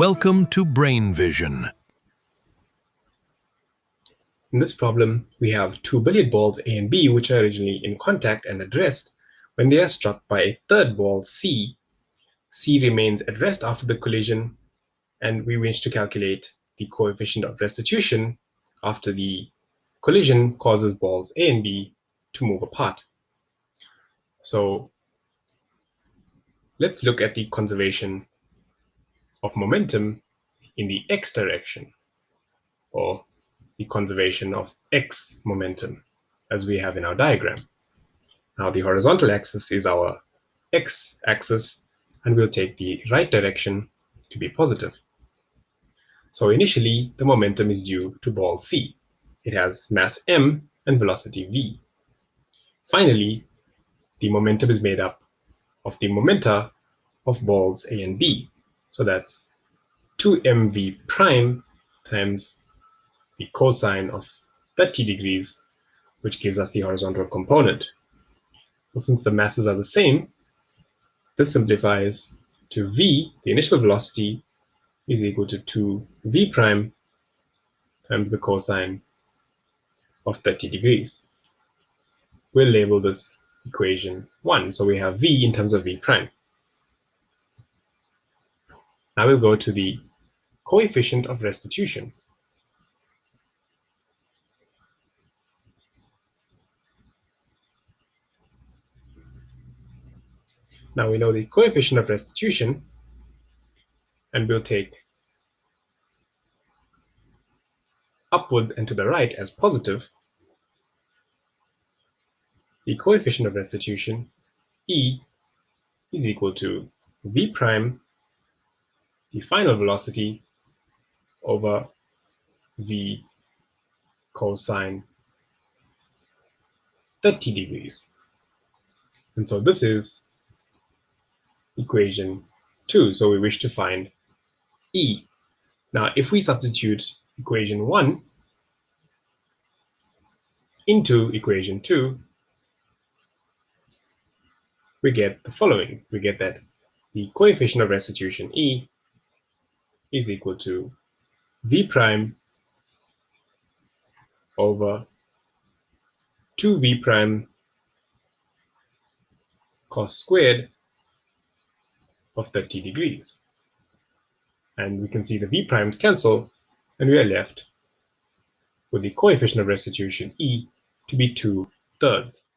Welcome to Brain Vision. In this problem, we have two billiard balls A and B which are originally in contact and at rest. When they are struck by a third ball C, C remains at rest after the collision, and we wish to calculate the coefficient of restitution after the collision causes balls A and B to move apart. So let's look at the conservation of momentum in the x direction, or the conservation of x momentum, as we have in our diagram. Now the horizontal axis is our x-axis, and we'll take the right direction to be positive. So initially, the momentum is due to ball C. It has mass m and velocity v. Finally, the momentum is made up of the momenta of balls A and B. So that's 2mv prime times the cosine of 30 degrees, which gives us the horizontal component. Well, since the masses are the same, this simplifies to v, the initial velocity, is equal to 2v prime times the cosine of 30 degrees. We'll label this equation 1, so we have v in terms of v prime. Now we'll go to the coefficient of restitution. Now we know the coefficient of restitution, and we'll take upwards and to the right as positive. The coefficient of restitution, E, is equal to v prime, the final velocity, over v cosine 30 degrees. And so this is equation 2. So we wish to find E. Now, if we substitute equation 1 into equation 2, we get the following. We get that the coefficient of restitution, E, is equal to v prime over 2v prime cos squared of 30 degrees. And we can see the v primes cancel, and we are left with the coefficient of restitution, E, to be 2/3.